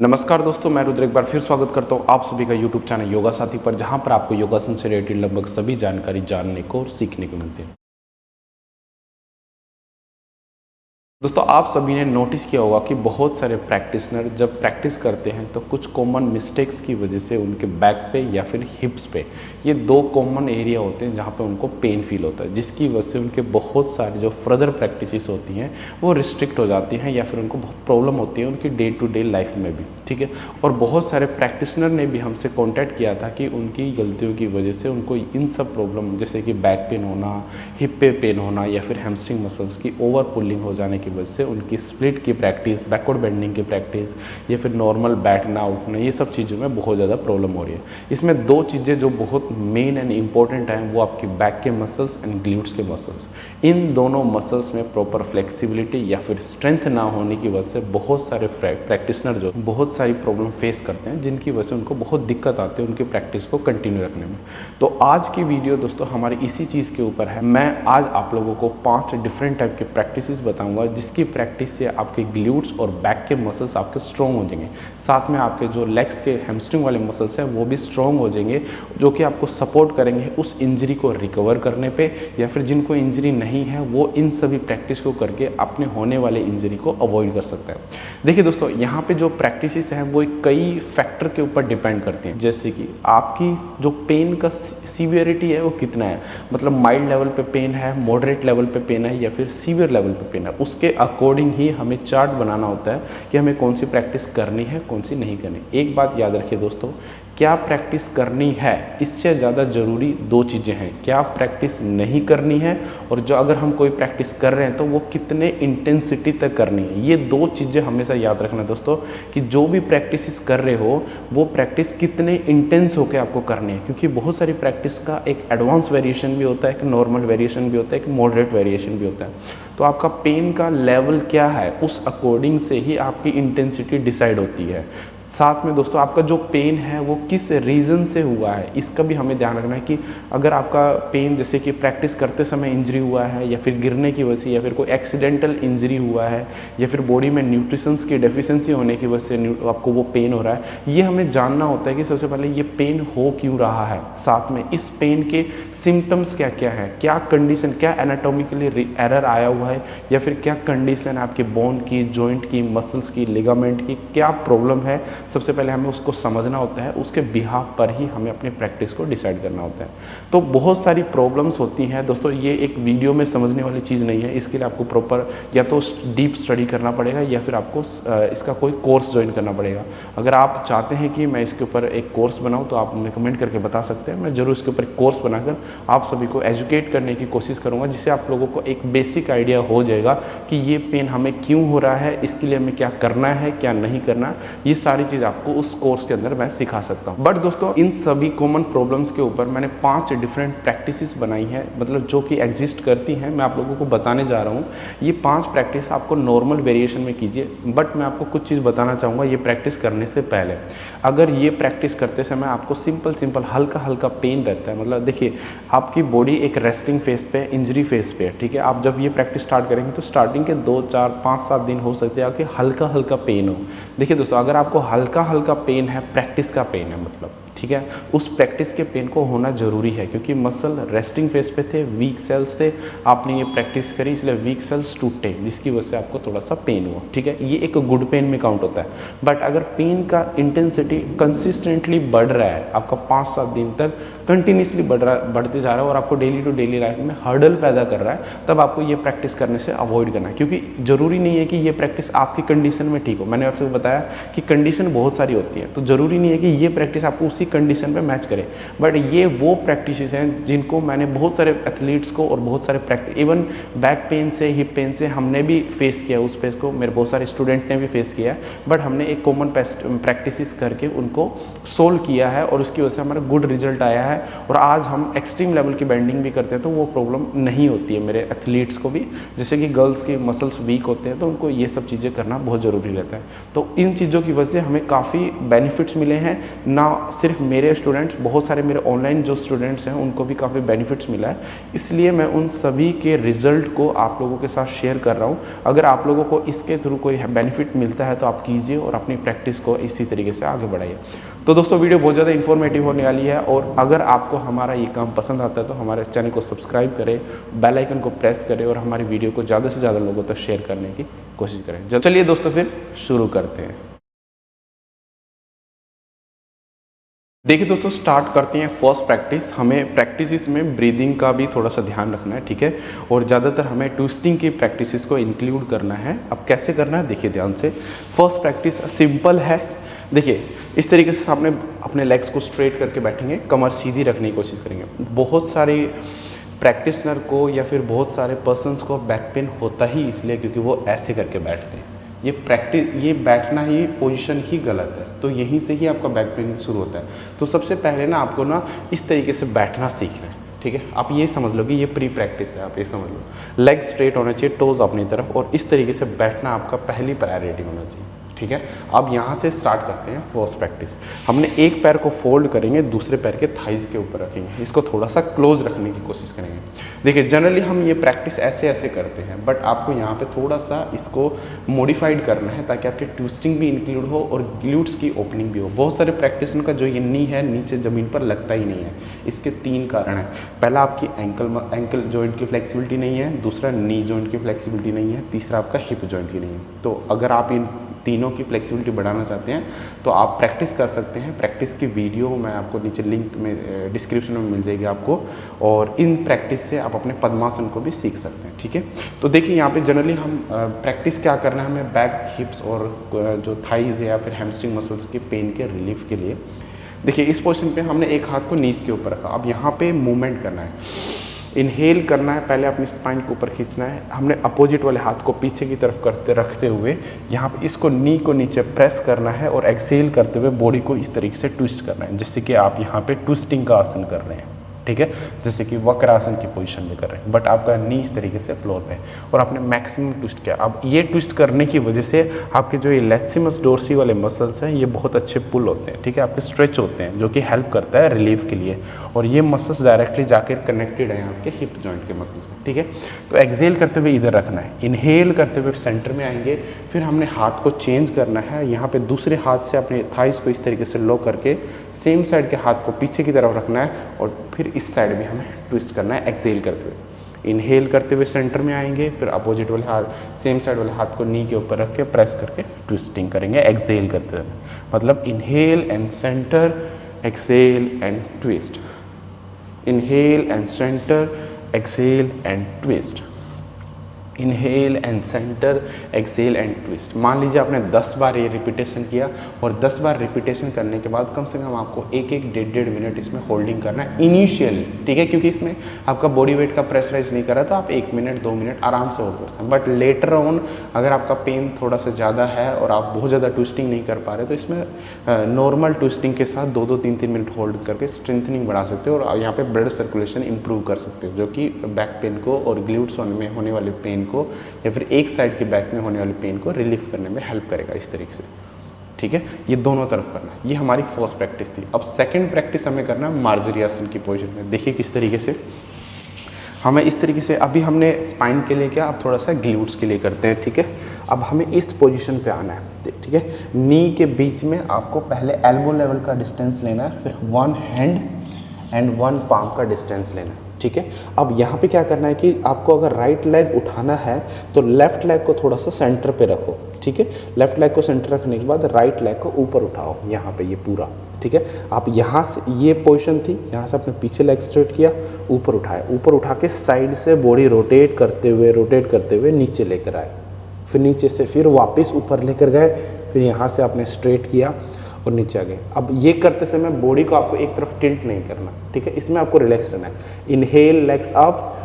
नमस्कार दोस्तों, मैं रुद्र एक बार फिर स्वागत करता हूं आप सभी का यूट्यूब चैनल योगा साथी पर, जहां पर आपको योगासन से रिलेटेड लगभग सभी जानकारी जानने को और सीखने को मिलती है। दोस्तों, आप सभी ने नोटिस किया होगा कि बहुत सारे प्रैक्टिशनर जब प्रैक्टिस करते हैं तो कुछ कॉमन मिस्टेक्स की वजह से उनके बैक पे या फिर हिप्स पे, ये दो कॉमन एरिया होते हैं जहाँ पे उनको पेन फील होता है, जिसकी वजह से उनके बहुत सारे जो फर्दर प्रैक्टिसेस होती हैं वो रिस्ट्रिक्ट हो जाती हैं या फिर उनको बहुत प्रॉब्लम होती है उनकी डे टू डे लाइफ में भी। ठीक है, और बहुत सारे प्रैक्टिशनर ने भी हमसे कॉन्टैक्ट किया था कि उनकी गलतियों की वजह से उनको इन सब प्रॉब्लम जैसे कि बैक पेन होना, हिप पे पेन होना या फिर हैमस्ट्रिंग मसल्स की ओवर पुलिंग हो जाने की वजह से उनकी स्प्लिट की प्रैक्टिस, बैकवर्ड बेंडिंग की प्रैक्टिस या फिर नॉर्मल बैठना उठना, ये सब चीज़ों में बहुत ज़्यादा प्रॉब्लम हो रही है। इसमें दो चीज़ें जो बहुत मेन एंड इंपॉर्टेंट हैं वो आपकी बैक के मसल्स एंड ग्लूट्स के मसल्स। इन दोनों मसल्स में प्रॉपर फ्लेक्सिबिलिटी या फिर स्ट्रेंथ ना होने की वजह से बहुत सारे प्रैक्टिशनर जो बहुत सारी प्रॉब्लम फेस करते हैं, जिनकी वजह से उनको बहुत दिक्कत आती है उनकी प्रैक्टिस को कंटिन्यू रखने में। तो आज की वीडियो दोस्तों हमारी इसी चीज़ के ऊपर है। मैं आज आप लोगों को 5 डिफरेंट टाइप के प्रैक्टिसेस बताऊंगा जिसकी प्रैक्टिस से आपके ग्लूट्स और बैक के मसल्स आपके स्ट्रॉन्ग हो जाएंगे, साथ में आपके जो लेग्स के हैमस्ट्रिंग वाले मसल्स हैं वो भी स्ट्रॉन्ग हो जाएंगे, जो कि आपको सपोर्ट करेंगे उस इंजरी को रिकवर करने पे, या फिर जिनको इंजरी नहीं है वो इन सभी प्रैक्टिस को करके अपने होने वाले इंजरी को अवॉइड कर सकते हैं। देखिए दोस्तों, यहाँ पे जो प्रैक्टिसेस हैं वो कई फैक्टर के ऊपर डिपेंड करती हैं, जैसे कि आपकी जो पेन का सीवियरिटी है वो कितना है, मतलब माइल्ड लेवल पे पेन है, मॉडरेट लेवल पे पेन है या फिर सीवियर लेवल पे पेन है। उसके अकॉर्डिंग ही हमें चार्ट बनाना होता है कि हमें कौन सी प्रैक्टिस करनी है कौन सी नहीं करनी। एक बात याद रखिए दोस्तों, क्या प्रैक्टिस करनी है इससे ज़्यादा ज़रूरी दो चीज़ें हैं, क्या प्रैक्टिस नहीं करनी है और जो अगर हम कोई प्रैक्टिस कर रहे हैं तो वो कितने इंटेंसिटी तक करनी है। ये दो चीज़ें हमेशा याद रखना दोस्तों, कि जो भी प्रैक्टिस कर रहे हो वो प्रैक्टिस कितने इंटेंस होकर आपको करनी है, क्योंकि बहुत सारी प्रैक्टिस का एक एडवांस वेरिएशन भी होता है, एक नॉर्मल वेरिएशन भी होता है, एक मॉडरेट वेरिएशन भी होता है। तो आपका पेन का लेवल क्या है उस अकॉर्डिंग से ही आपकी इंटेंसिटी डिसाइड होती है। साथ में दोस्तों आपका जो पेन है वो किस रीज़न से हुआ है इसका भी हमें ध्यान रखना है, कि अगर आपका पेन जैसे कि प्रैक्टिस करते समय इंजरी हुआ है या फिर गिरने की वजह से या फिर कोई एक्सीडेंटल इंजरी हुआ है या फिर बॉडी में न्यूट्रिशंस की डेफिशिएंसी होने की वजह से आपको वो पेन हो रहा है, ये हमें जानना होता है कि सबसे पहले ये पेन हो क्यों रहा है, साथ में इस पेन के सिम्टम्स क्या क्या है, क्या कंडीशन, क्या एनाटॉमिकली एरर आया हुआ है या फिर क्या कंडीशन है आपके बोन की, जॉइंट की, मसल्स की, लिगामेंट की, क्या प्रॉब्लम है। सबसे पहले हमें उसको समझना होता है, उसके बिहाफ पर ही हमें अपनी प्रैक्टिस को डिसाइड करना होता है। तो बहुत सारी प्रॉब्लम्स होती हैं दोस्तों, ये एक वीडियो में समझने वाली चीज़ नहीं है, इसके लिए आपको प्रॉपर या तो डीप स्टडी करना पड़ेगा या फिर आपको इसका कोई कोर्स ज्वाइन करना पड़ेगा। अगर आप चाहते हैं कि मैं इसके ऊपर एक कोर्स बनाऊँ तो आप मुझे कमेंट करके बता सकते हैं, मैं ज़रूर इसके ऊपर एक कोर्स बनाकर आप सभी को एजुकेट करने की कोशिश करूँगा, जिससे आप लोगों को एक बेसिक आइडिया हो जाएगा कि ये पेन हमें क्यों हो रहा है, इसके लिए हमें क्या करना है क्या नहीं करना, ये सारी चीज़ आपको उस कोर्स के अंदर मैं सिखा सकता हूँ। बट दोस्तों इन सभी कॉमन प्रॉब्लम्स के ऊपर मैंने 5 डिफरेंट प्रैक्टिसेस बनाई हैं, मतलब जो कि एग्जिस्ट करती हैं, मैं आप लोगों को बताने जा रहा हूँ। ये 5 प्रैक्टिस आपको नॉर्मल वेरिएशन में कीजिए, बट मैं आपको कुछ चीज़ बताना चाहूँगा ये प्रैक्टिस करने से पहले। अगर ये प्रैक्टिस करते समय आपको सिंपल हल्का हल्का पेन रहता है, मतलब देखिए आपकी बॉडी एक रेस्टिंग फेज पे, इंजरी फेज पे है, ठीक है। आप जब ये प्रैक्टिस स्टार्ट करेंगे तो स्टार्टिंग के 2, 4, 5, 7 दिन हो सकते हैं आपके हल्का हल्का पेन हो। देखिए दोस्तों, अगर आपको हल्का हल्का पेन है, प्रैक्टिस का पेन है मतलब, ठीक है, उस प्रैक्टिस के पेन को होना जरूरी है, क्योंकि मसल रेस्टिंग फेज पे थे, वीक सेल्स थे, आपने ये प्रैक्टिस करी इसलिए वीक सेल्स टूटे, जिसकी वजह से आपको थोड़ा सा पेन हुआ, ठीक है। ये एक गुड पेन में काउंट होता है। बट अगर पेन का इंटेंसिटी कंसिस्टेंटली बढ़ रहा है, आपका 5-7 दिन तक कंटिन्यूसली बढ़ते जा रहा है और आपको डेली टू डेली लाइफ में हर्डल पैदा कर रहा है, तब आपको ये प्रैक्टिस करने से अवॉइड करना है, क्योंकि ज़रूरी नहीं है कि ये प्रैक्टिस आपकी कंडीशन में ठीक हो। मैंने आपसे बताया कि कंडीशन बहुत सारी होती है, तो ज़रूरी नहीं है कि ये प्रैक्टिस आपको उसी कंडीशन पे मैच करे। बट ये वो प्रैक्टिसेस हैं जिनको मैंने बहुत सारे एथलीट्स को और बहुत सारे प्रैक्टिस, इवन बैक पेन से, हिप पेन से हमने भी फेस किया, उस पेस को मेरे बहुत सारे स्टूडेंट ने भी फेस किया है, बट हमने एक कॉमन प्रैक्टिसेस करके उनको सोल्व किया है और उसकी वजह से हमारा गुड रिजल्ट आया है। और आज हम एक्सट्रीम लेवल की बेंडिंग भी करते हैं तो वो प्रॉब्लम नहीं होती है मेरे एथलीट्स को भी, जैसे कि गर्ल्स के मसल्स वीक होते हैं तो उनको ये सब चीज़ें करना बहुत ज़रूरी रहता है। तो इन चीज़ों की वजह से हमें काफ़ी बेनिफिट्स मिले हैं, ना सिर्फ सिर्फ मेरे स्टूडेंट्स, बहुत सारे मेरे ऑनलाइन जो स्टूडेंट्स हैं उनको भी काफ़ी बेनिफिट्स मिला है, इसलिए मैं उन सभी के रिजल्ट को आप लोगों के साथ शेयर कर रहा हूँ। अगर आप लोगों को इसके थ्रू कोई बेनिफिट मिलता है तो आप कीजिए और अपनी प्रैक्टिस को इसी तरीके से आगे बढ़ाइए। तो दोस्तों वीडियो बहुत ज़्यादा इन्फॉर्मेटिव होने वाली है, और अगर आपको हमारा ये काम पसंद आता है तो हमारे चैनल को सब्सक्राइब करें, बेल आइकन को प्रेस करें और हमारी वीडियो को ज़्यादा से ज़्यादा लोगों तक शेयर करने की कोशिश करें। चलिए दोस्तों फिर शुरू करते हैं। देखिए दोस्तों, स्टार्ट करते हैं फर्स्ट प्रैक्टिस। हमें प्रैक्टिस में ब्रीदिंग का भी थोड़ा सा ध्यान रखना है, ठीक है, और ज़्यादातर हमें ट्विस्टिंग की प्रैक्टिस को इंक्लूड करना है। अब कैसे करना है देखिए ध्यान से। फर्स्ट प्रैक्टिस सिंपल है। देखिए इस तरीके से आपने अपने लेग्स को स्ट्रेट करके बैठेंगे, कमर सीधी रखने की कोशिश करेंगे। बहुत सारे प्रैक्टिसनर को या फिर बहुत सारे पर्सन्स को बैक पेन होता ही इसलिए क्योंकि वो ऐसे करके बैठते हैं। ये बैठना ही पोजीशन ही गलत है, तो यहीं से ही आपका बैक पेन शुरू होता है। तो सबसे पहले ना आपको ना इस तरीके से बैठना सीखना है, ठीक है। आप ये समझ लो कि ये प्री प्रैक्टिस है, आप ये समझ लो। लेग स्ट्रेट होना चाहिए, टोज अपनी तरफ, और इस तरीके से बैठना आपका पहली प्रायोरिटी होना चाहिए, ठीक है। अब यहाँ से स्टार्ट करते हैं फर्स्ट प्रैक्टिस। हमने एक पैर को फोल्ड करेंगे, दूसरे पैर के थाइज के ऊपर रखेंगे, इसको थोड़ा सा क्लोज रखने की कोशिश करेंगे। देखिए जनरली हम ये प्रैक्टिस ऐसे ऐसे करते हैं, बट आपको यहाँ पे थोड़ा सा इसको मॉडिफाइड करना है ताकि आपकी ट्विस्टिंग भी इंक्लूड हो और ग्लूट्स की ओपनिंग भी हो। बहुत सारे प्रैक्टिस का जो ये नी है नीचे ज़मीन पर लगता ही नहीं है। इसके 3 कारण हैं। पहला आपकी एंकल जॉइंट की फ्लेक्सिबिलिटी नहीं है, दूसरा नी जॉइंट की फ्लेक्सिबिलिटी नहीं है, तीसरा आपका हिप जॉइंट की नहीं है। तो अगर आप इन तीनों की फ्लेक्सिबिलिटी बढ़ाना चाहते हैं तो आप प्रैक्टिस कर सकते हैं। प्रैक्टिस की वीडियो मैं आपको नीचे लिंक में डिस्क्रिप्शन में मिल जाएगी आपको, और इन प्रैक्टिस से आप अपने पद्मासन को भी सीख सकते हैं, ठीक है। तो देखिए यहाँ पे जनरली हम प्रैक्टिस क्या करना है हमें, बैक, हिप्स और जो थाइज या फिर हैमस्ट्रिंग मसल्स के पेन के रिलीफ के लिए। देखिए इस पोजीशन पे हमने एक हाथ को नीज के ऊपर रखा। अब यहाँ पे मूवमेंट करना है, इनहेल करना है, पहले अपनी स्पाइन को ऊपर खींचना है। हमने अपोजिट वाले हाथ को पीछे की तरफ रखते हुए यहाँ पे इसको नी को नीचे प्रेस करना है, और एक्सेल करते हुए बॉडी को इस तरीके से ट्विस्ट करना है, जिससे कि आप यहाँ पे ट्विस्टिंग का आसन कर रहे हैं, ठीक है, जैसे कि वक्रासन की पोजीशन में कर रहे हैं, बट आपका नी इस तरीके से फ्लोर पे और आपने मैक्सिमम ट्विस्ट किया। अब ये ट्विस्ट करने की वजह से आपके जो ये लैटिसिमस डोर्सी वाले मसल्स हैं ये बहुत अच्छे पुल होते हैं, ठीक है, आपके स्ट्रेच होते हैं, जो कि हेल्प करता है रिलीफ के लिए, और ये मसल्स डायरेक्टली जाकर कनेक्टेड हैं आपके हिप जॉइंट के मसल्स में, ठीक है। तो एक्सेल करते हुए इधर रखना है, इनहेल करते हुए सेंटर में आएंगे, फिर हमने हाथ को चेंज करना है। यहाँ पे दूसरे हाथ से अपने थाइस को इस तरीके से लो करके सेम साइड के हाथ को पीछे की तरफ रखना है, और फिर इस साइड भी हमें ट्विस्ट करना है एक्सेल करते हुए। इनहेल करते हुए सेंटर में आएंगे, फिर अपोजिट वाले हाथ, सेम साइड वाले हाथ को नी के ऊपर रख के प्रेस करके ट्विस्टिंग करेंगे एक्सेल करते हुए। मतलब inhale and centre, exhale and twist, inhale and centre, exhale and twist, inhale and centre, exhale and twist. मान लीजिए आपने 10 बार ये रिपीटेशन किया, और 10 बार रिपीटेशन करने के बाद कम से कम आपको 1-1, 1.5 मिनट इसमें होल्डिंग करना है इनिशियली, ठीक है, क्योंकि इसमें आपका बॉडी वेट का प्रेशराइज नहीं कर रहा, तो आप 1 मिनट 2 मिनट आराम से होल्ड करते हैं। बट लेटर ऑन अगर आपका पेन थोड़ा सा ज़्यादा है और आप बहुत ज़्यादा ट्विस्टिंग नहीं कर पा रहे, तो इसमें नॉर्मल ट्विस्टिंग के साथ 2-2, 3-3 मिनट होल्ड करके स्ट्रेंथनिंग बढ़ा सकते हो, और यहाँ पे ब्लड सर्कुलेशन इंप्रूव कर सकते हो, जो कि बैक पेन को और ग्लूट्स में होने वाले पेन को या फिर एक साइड के बैक में होने वाले पेन को रिलीफ करने में हेल्प करेगा इस तरीके से, ठीक है। ये दोनों तरफ करना है। ये हमारी फर्स्ट प्रैक्टिस थी। अब सेकंड प्रैक्टिस हमें करना है मार्जरी आसन की पोजीशन में। देखिए किस तरीके से हमें इस तरीके से, अभी हमने स्पाइन के लिए किया, अब थोड़ा सा ग्लूट्स के लिए करते हैं, ठीक है। अब हमें इस पोजीशन पे आना है, ठीक है। नी के बीच में आपको पहले एल्बो लेवल का डिस्टेंस लेना है, फिर 1 हैंड एंड 1 पाम का डिस्टेंस लेना है, ठीक है। अब यहाँ पे क्या करना है कि आपको अगर राइट लेग उठाना है तो लेफ्ट लेग को थोड़ा सा सेंटर पे रखो, ठीक है। लेफ्ट लेग को सेंटर रखने के बाद राइट लेग को ऊपर उठाओ, यहाँ पे ये पूरा, ठीक है। आप यहाँ से, ये पोजीशन थी, यहाँ से आपने पीछे लेग स्ट्रेट किया, ऊपर उठाया, ऊपर उठा के साइड से बॉडी रोटेट करते हुए नीचे लेकर आए, फिर नीचे से फिर वापस ऊपर लेकर गए, फिर यहाँ से आपने स्ट्रेट किया और नीचे आ गए। अब ये करते समय बॉडी को आपको एक तरफ टिल्ट नहीं करना, ठीक है, इसमें आपको रिलैक्स रहना है। Inhale legs up,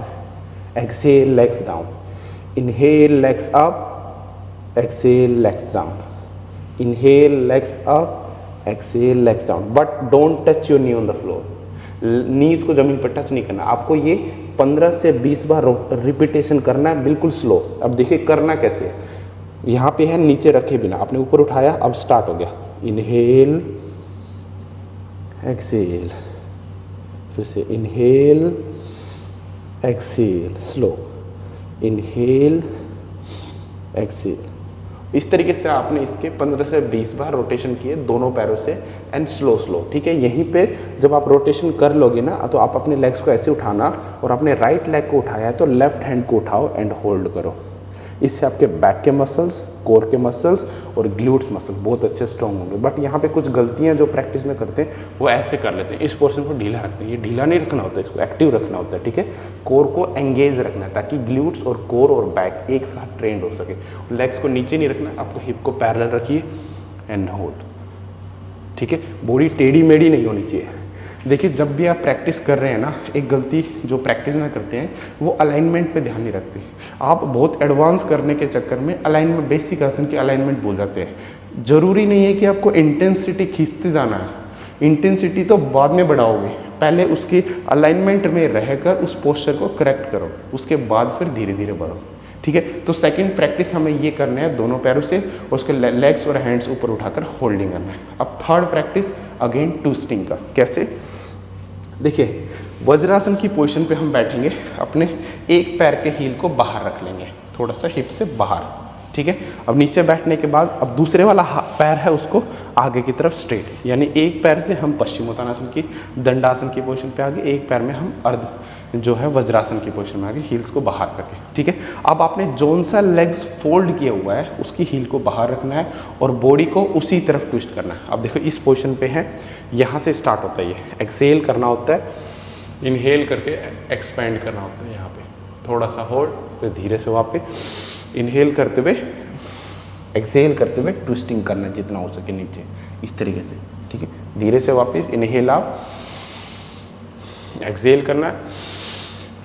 exhale legs down, inhale legs up, exhale legs down, inhale legs up, exhale legs down, but don't touch your knee on the floor. Knees को जमीन पर टच नहीं करना, आपको ये 15 से 20 बार रिपीटेशन करना है, बिल्कुल स्लो। अब देखिए करना कैसे है, यहाँ पे है नीचे रखे बिना, आपने ऊपर उठाया, अब स्टार्ट हो गया। इनहेल एक्सेल, फिर से inhale, exhale, slow, inhale, exhale. इस तरीके से आपने इसके 15 से 20 बार रोटेशन किए दोनों पैरों से एंड स्लो स्लो, ठीक है। यहीं पे जब आप रोटेशन कर लोगे ना तो आप अपने लेग्स को ऐसे उठाना, और आपने राइट लेग को उठाया है तो लेफ्ट हैंड को उठाओ एंड होल्ड करो। इससे आपके बैक के मसल्स, कोर के मसल्स और ग्लूट्स मसल बहुत अच्छे स्ट्रॉन्ग होंगे। बट यहाँ पे कुछ गलतियाँ जो प्रैक्टिस में करते हैं वो ऐसे कर लेते हैं, इस पोर्शन को ढीला रखते हैं। ये ढीला नहीं रखना होता है, इसको एक्टिव रखना होता है, ठीक है। कोर को एंगेज रखना है ताकि ग्लूट्स और कोर और बैक एक साथ ट्रेंड हो सके। लेग्स को नीचे नहीं रखना, आपको हिप को पैरेलल रखिए एंड होल्ड, ठीक है। बॉडी टेढ़ी मेढ़ी नहीं होनी चाहिए। देखिए जब भी आप प्रैक्टिस कर रहे हैं ना, एक गलती जो प्रैक्टिस में करते हैं वो अलाइनमेंट पे ध्यान नहीं रखते। आप बहुत एडवांस करने के चक्कर में अलाइनमेंट, बेसिक आसन की अलाइनमेंट भूल जाते हैं। जरूरी नहीं है कि आपको इंटेंसिटी खींचते जाना है, इंटेंसिटी तो बाद में बढ़ाओगे, पहले उसकी अलाइनमेंट में रहकर उस पोस्चर को करेक्ट करो, उसके बाद फिर धीरे धीरे बढ़ो, ठीक है। तो सेकंड प्रैक्टिस हमें ये करना है दोनों पैरों से, और उसके लेग्स और हैंड्स ऊपर उठाकर होल्डिंग करना है। अब थर्ड प्रैक्टिस अगेन ट्विस्टिंग का। कैसे? देखिए वज्रासन की पोजीशन पे हम बैठेंगे, अपने एक पैर के हील को बाहर रख लेंगे, थोड़ा सा हिप से बाहर, ठीक है। अब नीचे बैठने के बाद अब दूसरे वाला पैर है उसको आगे की तरफ स्ट्रेट, यानी एक पैर से हम पश्चिमोत्तानासन की दंडासन की पोजीशन पे आगे, एक पैर में हम अर्ध जो है वज्रासन की पोजीशन में आगे, हील्स को बाहर करके, ठीक है। अब आपने जोन सा लेग्स फोल्ड किया हुआ है उसकी हील को बाहर रखना है और बॉडी को उसी तरफ ट्विस्ट करना है। अब देखो इस पोजीशन पे है, यहाँ से स्टार्ट होता है, ये एक्सेल करना होता है, इनहेल करके एक्सपेंड करना होता है, यहाँ पे थोड़ा सा होल्ड, फिर धीरे से वापस इनहेल करते हुए एक्सेल करते हुए ट्विस्टिंग करना जितना हो सके नीचे, इस तरीके से, ठीक है। धीरे से वापस इनहेल आप एक्सेल करना है,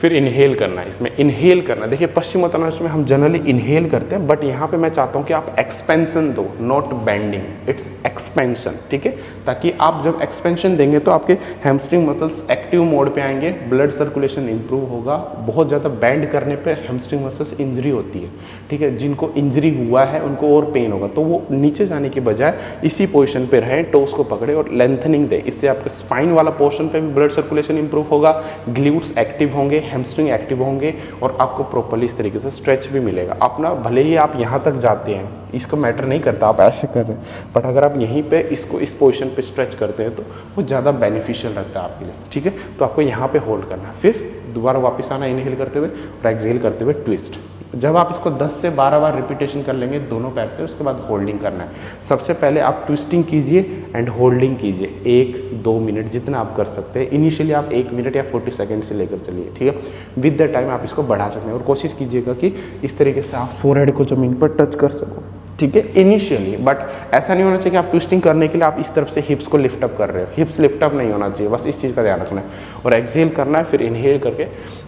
फिर इनहेल करना है। इसमें इनहेल करना, देखिए पश्चिमोत्तानासन में हम जनरली इनहेल करते हैं, बट यहाँ पे मैं चाहता हूँ कि आप एक्सपेंशन दो, नॉट बेंडिंग, इट्स एक्सपेंशन, ठीक है। ताकि आप जब एक्सपेंशन देंगे तो आपके हैमस्ट्रिंग मसल्स एक्टिव मोड पे आएंगे, ब्लड सर्कुलेशन इंप्रूव होगा। बहुत ज़्यादा बैंड करने पे हैमस्ट्रिंग मसल्स इंजरी होती है, ठीक है। जिनको इंजरी हुआ है उनको और पेन होगा, तो वो नीचे जाने की बजाय इसी पोजिशन पर रहें, टोस को पकड़े और लेंथनिंग दे। इससे आपके स्पाइन वाला पोर्शन पे भी ब्लड सर्कुलेशन इंप्रूव होगा, ग्लूट्स एक्टिव होंगे, हैमस्ट्रिंग एक्टिव होंगे और आपको प्रॉपर्ली इस तरीके से स्ट्रेच भी मिलेगा। अपना भले ही आप यहाँ तक जाते हैं, इसको मैटर नहीं करता आप ऐसे कर रहे हैं, बट अगर आप यहीं पे इसको इस पोजीशन पे स्ट्रेच करते हैं तो वो ज़्यादा बेनिफिशियल रहता है आपके लिए, ठीक है। तो आपको यहाँ पे होल्ड करना है, फिर दोबारा वापस आना इनहेल करते हुए और एक्सहेल करते हुए ट्विस्ट। जब आप इसको 10 से 12 बार रिपीटेशन कर लेंगे दोनों पैर से, उसके बाद होल्डिंग करना है। सबसे पहले आप ट्विस्टिंग कीजिए एंड होल्डिंग कीजिए 1-2 मिनट जितना आप कर सकते हैं। इनिशियली आप 1 मिनट या 40 सेकेंड से लेकर चलिए, ठीक है। विद द टाइम आप इसको बढ़ा सकते हैं और कोशिश कीजिएगा कि इस तरीके से आप फोरहेड को ज़मीन पर टच कर सको, ठीक है, इनिशियली। बट ऐसा नहीं होना चाहिए कि आप ट्विस्टिंग करने के लिए आप इस तरफ से हिप्स को लिफ्ट अप कर रहे हो, हिप्स लिफ्ट अप नहीं होना चाहिए, बस इस चीज़ का ध्यान रखना है। और एक्सहेल करना है, फिर इनहेल करके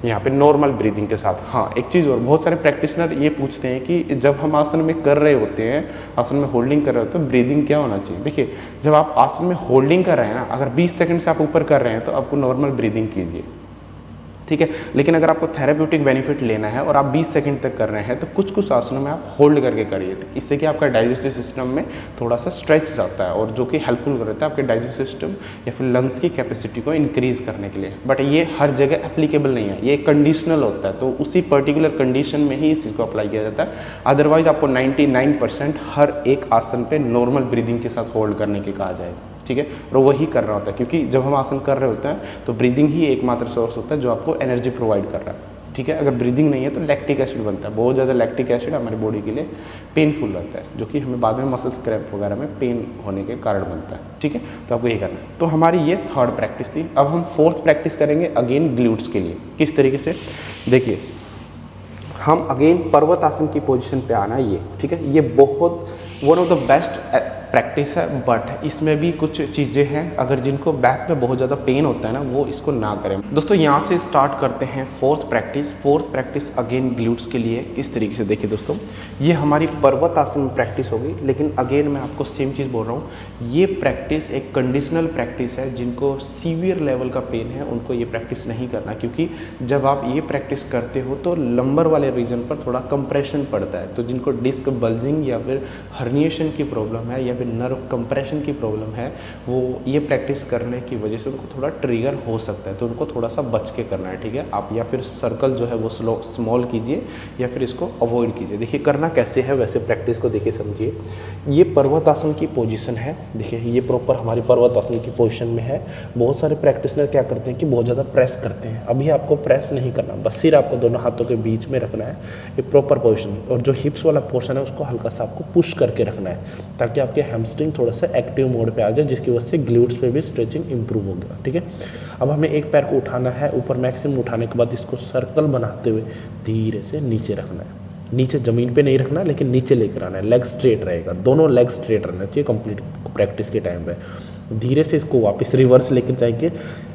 यहाँ पे नॉर्मल ब्रीदिंग के साथ। हाँ, एक चीज़ और, बहुत सारे प्रैक्टिशनर ये पूछते हैं कि जब हम आसन में कर रहे होते हैं, आसन में होल्डिंग कर रहे होते हैं, तो ब्रीदिंग क्या होना चाहिए। देखिए जब आप आसन में होल्डिंग कर रहे हैं ना, अगर 20 सेकंड से आप ऊपर कर रहे हैं तो आपको नॉर्मल ब्रीदिंग कीजिए, ठीक है। लेकिन अगर आपको थेरेप्यूटिक बेनिफिट लेना है और आप 20 सेकंड तक कर रहे हैं तो कुछ कुछ आसनों में आप होल्ड करके करिए, इससे कि आपका डाइजेस्टिव सिस्टम में थोड़ा सा स्ट्रेच जाता है और जो कि हेल्पफुल रहता है आपके डाइजेस्टिव सिस्टम या फिर लंग्स की कैपेसिटी को इंक्रीज करने के लिए। बट ये हर जगह एप्लीकेबल नहीं है, ये कंडीशनल होता है, तो उसी पर्टिकुलर कंडीशन में ही इस चीज़ को अप्लाई किया जाता है। अदरवाइज आपको 99% हर एक आसन पे नॉर्मल ब्रीदिंग के साथ होल्ड करने के कहा जाएगा, ठीक है। और वही करना होता है, क्योंकि जब हम आसन कर रहे होते हैं तो ब्रीदिंग ही एकमात्र सोर्स होता है जो आपको एनर्जी प्रोवाइड कर रहा है, ठीक है। अगर ब्रीदिंग नहीं है तो लैक्टिक एसिड बनता है, बहुत ज़्यादा लैक्टिक एसिड हमारी बॉडी के लिए पेनफुल रहता है, जो कि हमें बाद में मसल्स क्रैम्प वगैरह में पेन होने के कारण बनता है, ठीक है। तो आपको ये करना है। तो हमारी ये थर्ड प्रैक्टिस थी। अब हम फोर्थ प्रैक्टिस करेंगे अगेन ग्लूट्स के लिए। किस तरीके से, देखिए हम अगेन पर्वत आसन की पोजीशन पे आना है, ये ठीक है। ये बहुत one of the best practice है, बट इसमें भी कुछ चीज़ें हैं, अगर जिनको बैक पे बहुत ज़्यादा पेन होता है ना, वो इसको ना करें। दोस्तों यहाँ से स्टार्ट करते हैं fourth practice. Fourth practice again glutes के लिए। किस तरीके से, देखिए दोस्तों ये हमारी पर्वत आसन में प्रैक्टिस होगी, लेकिन अगेन मैं आपको सेम चीज़ बोल रहा हूँ, ये प्रैक्टिस एक कंडीशनल प्रैक्टिस है। जिनको सीवियर लेवल का पेन है उनको ये प्रैक्टिस नहीं करना, क्योंकि जब आप ये प्रैक्टिस करते हो तो लंबर वाले रीजन पर थोड़ा कंप्रेशन पड़ता है। तो जिनको डिस्क बल्जिंग या फिर हर्निएशन की प्रॉब्लम है या फिर नर्व कंप्रेशन की प्रॉब्लम है, वो ये प्रैक्टिस करने की वजह से उनको थोड़ा ट्रिगर हो सकता है, तो उनको थोड़ा सा बच के करना है, ठीक है। आप या फिर सर्कल जो है वो स्मॉल कीजिए या फिर इसको अवॉइड कीजिए। देखिए करना कैसे है वैसे प्रैक्टिस को देखिए समझिए। ये पर्वतासन की पोजीशन है, देखिए ये प्रॉपर हमारी पर्वतासन की पोजीशन में है। बहुत सारे प्रैक्टिशनर क्या करते हैं कि बहुत ज़्यादा प्रेस करते हैं, अभी आपको प्रेस नहीं करना, बस सिर आपको दोनों हाथों के बीच में रखना है, ये प्रॉपर पोजीशन। और जो हिप्स वाला पोर्शन है उसको हल्का सा आपको पुश करके रखना है ताकि आपके हैमस्ट्रिंग थोड़ा सा एक्टिव मोड पे आ जाए, जिसकी वजह से ग्लूट्स पे भी स्ट्रेचिंग इंप्रूव होगा, ठीक है। अब हमें एक पैर को उठाना है, ऊपर मैक्सिमम उठाने के बाद इसको सर्कल बनाते हुए धीरे से नीचे रखना है। नीचे ज़मीन पे नहीं रखना लेकिन नीचे लेकर आना है, लेग स्ट्रेट रहेगा, दोनों लेग स्ट्रेट रहना चाहिए कंप्लीट प्रैक्टिस के टाइम पे। धीरे से इसको वापस रिवर्स लेकर जाएंगे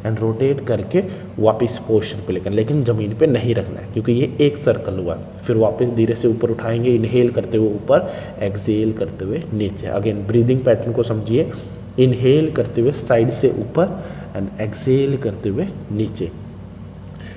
एंड रोटेट करके वापस पोजीशन पे लेकर, लेकिन ज़मीन पे नहीं रखना है क्योंकि ये एक सर्कल हुआ। फिर वापस धीरे से ऊपर उठाएंगे, इनहेल करते हुए ऊपर, एक्सेल करते हुए नीचे। अगेन ब्रीदिंग पैटर्न को समझिए, इनहेल करते हुए साइड से ऊपर एंड एक्सेल करते हुए नीचे।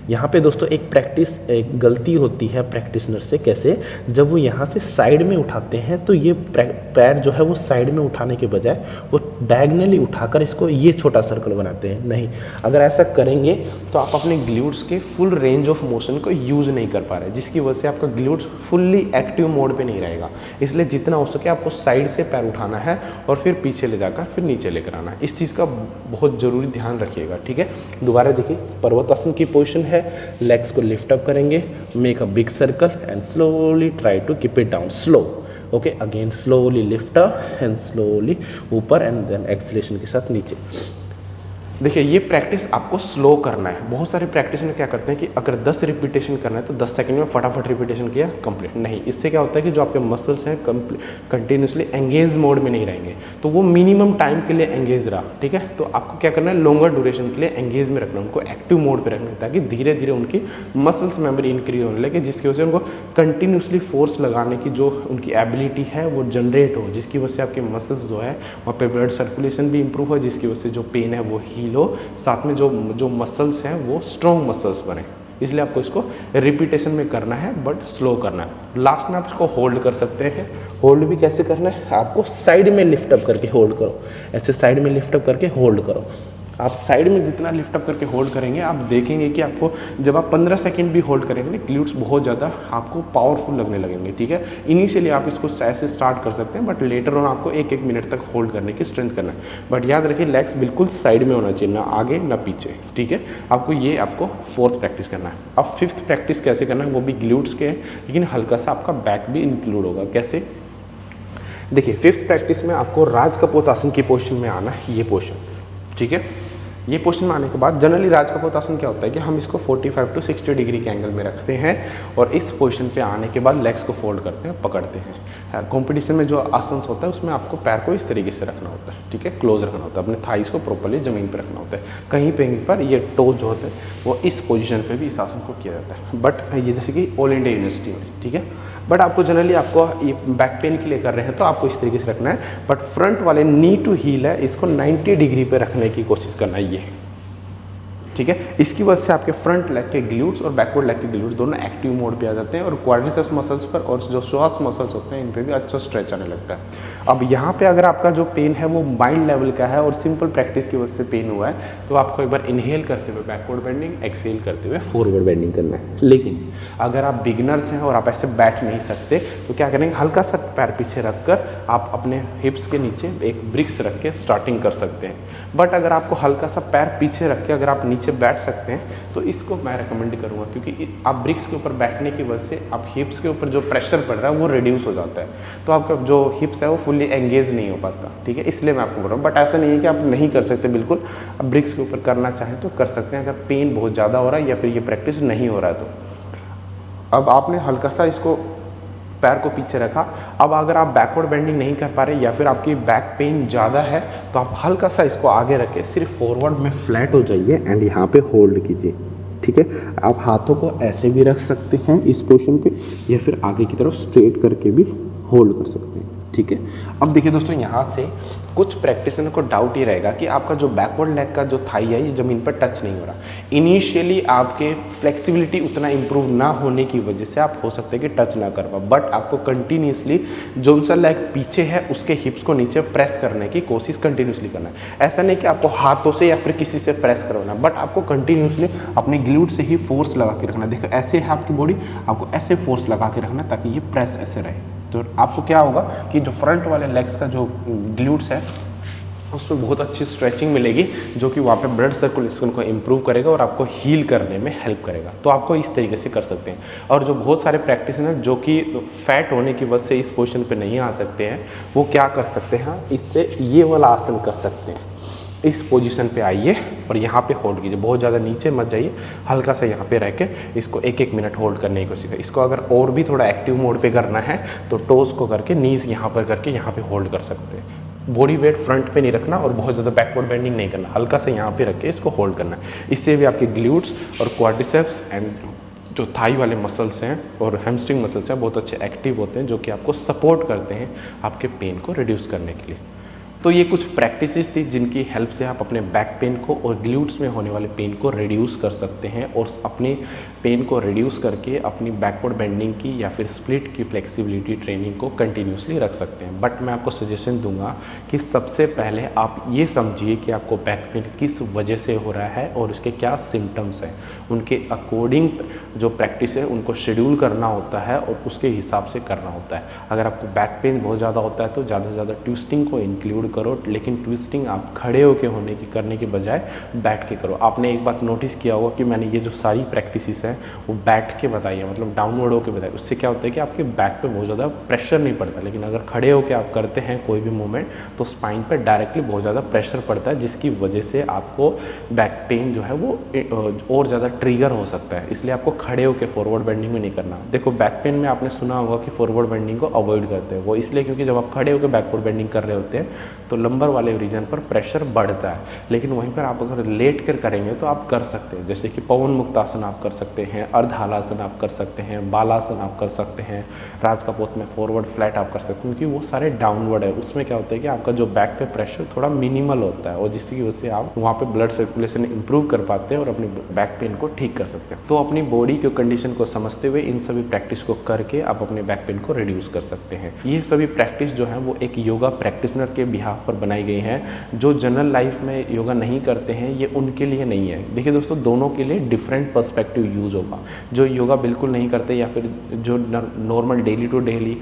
यहाँ पे दोस्तों एक गलती होती है प्रैक्टिशनर से, कैसे, जब वो यहाँ से साइड में उठाते हैं तो ये पैर जो है वो साइड में उठाने के बजाय वो डायगनली उठाकर इसको ये छोटा सर्कल बनाते हैं। नहीं, अगर ऐसा करेंगे तो आप अपने ग्लूट्स के फुल रेंज ऑफ मोशन को यूज़ नहीं कर पा रहे, जिसकी वजह से आपका ग्लूट्स फुल्ली एक्टिव मोड पे नहीं रहेगा। इसलिए जितना हो सके आपको साइड से पैर उठाना है और फिर पीछे ले जाकर फिर नीचे लेकर आना है। इस चीज़ का बहुत ज़रूरी ध्यान रखिएगा, ठीक है। दोबारा देखिए, पर्वतासन की पोजिशन है, लेग्स को लिफ्ट अप करेंगे, make a big circle and slowly try to keep it down slow. Okay, again slowly lift up and slowly ऊपर एंड देन एक्सलेशन के साथ नीचे। देखिए ये प्रैक्टिस आपको स्लो करना है। बहुत सारे प्रैक्टिस में क्या करते हैं कि अगर 10 रिपीटेशन करना है तो 10 सेकंड में फटाफट रिपीटेशन किया कंप्लीट। नहीं, इससे क्या होता है कि जो आपके मसल्स हैं कंटिन्यूसली एंगेज मोड में नहीं रहेंगे, तो वो मिनिमम टाइम के लिए एंगेज रहा, ठीक है। तो आपको क्या करना है, लॉन्गर ड्यूरेशन के लिए एंगेज में रखना, उनको एक्टिव मोड पर रखना, ताकि धीरे धीरे उनकी मसल्स मेमोरी इंक्रीज होने लगे, जिसकी वजह से उनको कंटिन्यूसली फोर्स लगाने की जो उनकी एबिलिटी है वो जनरेट हो, जिसकी वजह से आपके मसल्स जो है वहाँ पे ब्लड सर्कुलेशन भी इंप्रूव हो, जिसकी वजह से जो पेन है वो हील हो, साथ में जो मसल्स हैं वो स्ट्रॉन्ग मसल्स बने। इसलिए आपको इसको रिपीटेशन में करना है बट स्लो करना है। लास्ट में आप इसको होल्ड कर सकते हैं। होल्ड भी कैसे करना है, आपको साइड में लिफ्ट अप करके होल्ड करो, ऐसे साइड में लिफ्ट अप करके होल्ड करो। आप साइड में जितना लिफ्ट अप करके होल्ड करेंगे, आप देखेंगे कि आपको जब आप 15 सेकंड भी होल्ड करेंगे ना, ग्लूट्स बहुत ज़्यादा आपको पावरफुल लगने लगेंगे, ठीक है। इनिशियली आप इसको ऐसे स्टार्ट कर सकते हैं, बट लेटर ऑन आपको 1-1 मिनट तक होल्ड करने की स्ट्रेंथ करना है। बट याद रखिए लेग्स बिल्कुल साइड में होना चाहिए, ना आगे ना पीछे, ठीक है। आपको 4th प्रैक्टिस करना है। अब 5th प्रैक्टिस कैसे करना है, वो भी ग्लूट्स के, लेकिन हल्का सा आपका बैक भी इंक्लूड होगा। कैसे, देखिए 5th प्रैक्टिस में आपको राजकपोतासन की पोजिशन में आना है, ये पोजिशन, ठीक है। ये पोजीशन में आने के बाद जनरली राजकपोतासन क्या होता है कि हम इसको 45 to 60 डिग्री के एंगल में रखते हैं और इस पोजीशन पे आने के बाद लेग्स को फोल्ड करते हैं, पकड़ते हैं। कंपटीशन में जो आसन होता है उसमें आपको पैर को इस तरीके से रखना होता है, ठीक है, क्लोज रखना होता है, अपने थाइस को प्रॉपर्ली ज़मीन पर रखना होता है। कहीं पर ये टोज जो होते हैं वो इस पोजीशन पे भी इस आसन को किया जाता है, बट ये जैसे कि ऑल इंडिया यूनिवर्सिटी में, ठीक है। बट आपको जनरली आपको ये बैक पेन के लिए कर रहे हैं तो आपको इस तरीके से रखना है, बट फ्रंट वाले नी टू हील है इसको 90 डिग्री पे रखने की कोशिश करना है, ये, ठीक है। इसकी वजह से आपके फ्रंट लेग के ग्लूट्स और बैकवर्ड लेग के ग्लूट्स दोनों एक्टिव मोड पे आ जाते हैं और क्वाड्रिसेप्स मसल्स पर और जो श्वास मसल्स होते हैं इन पे भी अच्छा स्ट्रेच आने लगता है। अब यहाँ पे अगर आपका जो पेन है वो माइल्ड लेवल का है और सिंपल प्रैक्टिस की वजह से पेन हुआ है, तो आपको एक बार इनहेल करते हुए बैकवर्ड बेंडिंग, एक्सेल करते हुए फॉरवर्ड बेंडिंग करना है। लेकिन अगर आप बिगिनर्स हैं और आप ऐसे बैठ नहीं सकते तो क्या करेंगे, हल्का सा पैर पीछे रखकर आप अपने हिप्स के नीचे एक ब्रिक्स रख के स्टार्टिंग कर सकते हैं। बट अगर आपको हल्का सा पैर पीछे रख के अगर आप नीचे बैठ सकते हैं तो इसको मैं रिकमेंड करूँगा, क्योंकि आप ब्रिक्स के ऊपर बैठने की वजह से आप हिप्स के ऊपर जो प्रेशर पड़ रहा है वो रिड्यूस हो जाता है, तो आपका जो हिप्स है वो फुल्ली एंगेज नहीं हो पाता, ठीक है। इसलिए मैं आपको बोल रहा हूँ, बट ऐसा नहीं है कि आप नहीं कर सकते, बिल्कुल आप ब्रिक्स के ऊपर करना चाहें तो कर सकते हैं, अगर पेन बहुत ज़्यादा हो रहा है या फिर ये प्रैक्टिस नहीं हो रहा है तो। अब आपने हल्का सा इसको पैर को पीछे रखा। अब अगर आप बैकवर्ड बेंडिंग नहीं कर पा रहे या फिर आपकी बैक पेन ज़्यादा है तो आप हल्का सा इसको आगे रख के सिर्फ फॉरवर्ड में फ्लैट हो जाइए एंड यहाँ पे होल्ड कीजिए, ठीक है। आप हाथों को ऐसे भी रख सकते हैं इस पोजीशन पे या फिर आगे की तरफ स्ट्रेट करके भी होल्ड कर सकते हैं। ठीक है। अब देखिए दोस्तों, यहाँ से कुछ प्रैक्टिशनर को डाउट ये रहेगा कि आपका जो बैकवर्ड लेग का जो थाई है ये ज़मीन पर टच नहीं हो रहा। इनिशियली आपके फ्लेक्सिबिलिटी उतना इंप्रूव ना होने की वजह से आप हो सकते हैं कि टच ना कर पाओ, बट आपको कंटिन्यूसली जो सा लेग पीछे है उसके हिप्स को नीचे प्रेस करने की कोशिश कंटिन्यूसली करना है। ऐसा नहीं कि आपको हाथों से या फिर किसी से प्रेस करवाना, बट आपको कंटिन्यूसली अपने ग्लूट से ही फोर्स लगा के रखना। देखो ऐसे है आपकी बॉडी, आपको ऐसे फोर्स लगा के रखना ताकि ये प्रेस ऐसे रहे। तो आपको क्या होगा कि जो फ्रंट वाले लेग्स का जो ग्लूट्स है उसमें बहुत अच्छी स्ट्रेचिंग मिलेगी, जो कि वहाँ पे ब्लड सर्कुलेशन को इम्प्रूव करेगा और आपको हील करने में हेल्प करेगा। तो आपको इस तरीके से कर सकते हैं। और जो बहुत सारे प्रैक्टिशनर जो कि फैट होने की वजह से इस पोजीशन पे नहीं आ सकते हैं, वो क्या कर सकते हैं, इससे ये वाला आसन कर सकते हैं। इस पोजीशन पे आइए और यहाँ पे होल्ड कीजिए, बहुत ज़्यादा नीचे मत जाइए, हल्का सा यहाँ पे रह के इसको एक एक मिनट होल्ड करने की कोशिश करिए। इसको अगर और भी थोड़ा एक्टिव मोड पे करना है तो टोस को करके नीज यहाँ पर करके यहाँ पे होल्ड कर सकते हैं। बॉडी वेट फ्रंट पे नहीं रखना और बहुत ज़्यादा बैकवर्ड बेंडिंग नहीं करना, हल्का सा यहाँ पे रख के इसको होल्ड करना है। इससे भी आपके ग्लूट्स और क्वाड्रिसेप्स एंड जो थाई वाले मसल्स हैं और हैमस्ट्रिंग मसल्स हैं बहुत अच्छे एक्टिव होते हैं, जो कि आपको सपोर्ट करते हैं आपके पेन को रिड्यूस करने के लिए। तो ये कुछ प्रैक्टिसेस थी जिनकी हेल्प से आप अपने बैक पेन को और ग्लूट्स में होने वाले पेन को रिड्यूस कर सकते हैं और अपने पेन को रिड्यूस करके अपनी बैकवर्ड बेंडिंग की या फिर स्प्लिट की फ्लेक्सिबिलिटी ट्रेनिंग को कंटिन्यूसली रख सकते हैं। बट मैं आपको सजेशन दूंगा कि सबसे पहले आप ये समझिए कि आपको बैक पेन किस वजह से हो रहा है और उसके क्या सिम्टम्स हैं। उनके अकॉर्डिंग जो प्रैक्टिस है उनको शेड्यूल करना होता है और उसके हिसाब से करना होता है। अगर आपको बैक पेन बहुत ज़्यादा होता है तो ज़्यादा से ज़्यादा ट्विस्टिंग को इंक्लूड करो, लेकिन ट्विस्टिंग आप खड़े होके होने की करने के बजाय बैठ के करो। आपने एक बात नोटिस किया होगा कि मैंने ये जो सारी प्रैक्टिसेस हैं वो बैठ के बताई है, मतलब डाउनवर्ड होके बताई। उससे क्या होता है कि आपके बैक पे बहुत ज़्यादा प्रेशर नहीं पड़ता, लेकिन अगर खड़े होके आप करते हैं कोई भी मूवमेंट तो स्पाइन पे डायरेक्टली बहुत ज़्यादा प्रेशर पड़ता है, जिसकी वजह से आपको बैक पेन जो है वो और ज़्यादा ट्रिगर हो सकता है। इसलिए आपको खड़े होकर फॉरवर्ड बेंडिंग में नहीं करना। देखो बैक पेन में आपने सुना होगा कि फॉरवर्ड बेंडिंग को अवॉइड करते हैं, वो इसलिए क्योंकि जब आप खड़े होकर बैकवर्ड बेंडिंग कर रहे होते हैं तो लंबर वाले रीजन पर प्रेशर बढ़ता है। लेकिन वहीं पर आप अगर लेट कर करेंगे तो आप कर सकते हैं, जैसे कि पवन मुक्तासन आप कर सकते हैं, अर्ध हलासन आप कर सकते हैं, बालासन आप कर सकते हैं, राज कपोत में फॉरवर्ड फ्लैट आप कर सकते हैं, क्योंकि वो सारे डाउनवर्ड है। उसमें क्या होता है कि आपका जो बैक पे प्रेशर थोड़ा मिनिमल होता है और जिसकी वजह से आप वहाँ पे ब्लड सर्कुलेशन इंप्रूव कर पाते हैं और अपनी बैक पेन को ठीक कर सकते हैं। तो अपनी बॉडी की कंडीशन को समझते हुए इन सभी प्रैक्टिस को करके आप अपने बैक पेन को रिड्यूस कर सकते हैं। ये सभी प्रैक्टिस जो है वो एक योगा प्रैक्टिशनर के बिहाफ पर बनाई गई है। जो जनरल लाइफ में योगा नहीं करते हैं ये उनके लिए नहीं है। देखिए दोस्तों, दोनों के लिए डिफरेंट पर्सपेक्टिव यूज होगा। जो योगा बिल्कुल नहीं करते या फिर जो normal daily to daily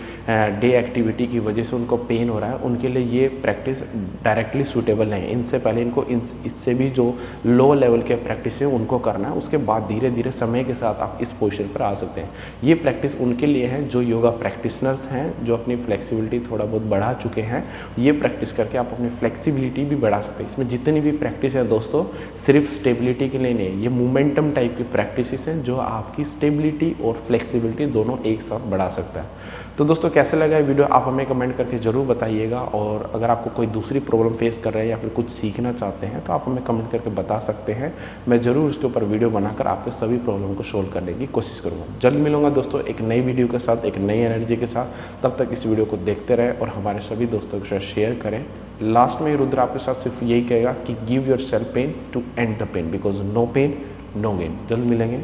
day activity की वजह से उनको पेन हो रहा है, उनके लिए ये प्रैक्टिस डायरेक्टली सूटेबल नहीं है। इनसे पहले इनको इससे भी जो लो लेवल के प्रैक्टिस है उनको करना है, उसके बाद धीरे धीरे समय के साथ आप इस पोजीशन पर आ सकते हैं। ये प्रैक्टिस उनके लिए है जो योगा प्रैक्टिशनर्स हैं, जो अपनी फ्लेक्सिबिलिटी थोड़ा बहुत बढ़ा चुके हैं। ये प्रैक्टिस करके आप अपनी फ्लेक्सिबिलिटी भी बढ़ा सकते हैं। इसमें जितनी भी प्रैक्टिस है दोस्तों सिर्फ स्टेबिलिटी के लिए नहीं, ये मोमेंटम टाइप की प्रैक्टिसेस हैं जो आपकी स्टेबिलिटी और फ्लेक्सिबिलिटी दोनों एक साथ बढ़ा सकता है। तो दोस्तों कैसे लगा ये वीडियो आप हमें कमेंट करके ज़रूर बताइएगा, और अगर आपको कोई दूसरी प्रॉब्लम फेस कर रहे हैं या फिर कुछ सीखना चाहते हैं तो आप हमें कमेंट करके बता सकते हैं। मैं ज़रूर उसके ऊपर वीडियो बनाकर आपके सभी प्रॉब्लम को सोल्व करने की कोशिश करूँगा। जल्द मिलूंगा दोस्तों एक नई वीडियो के साथ, एक नई एनर्जी के साथ। तब तक इस वीडियो को देखते रहें और हमारे सभी दोस्तों के साथ शेयर करें। लास्ट में रुद्र आपके साथ सिर्फ यही कहेगा कि give yourself pain to end the pain, because no pain no gain. जल्द मिलेंगे,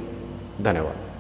धन्यवाद।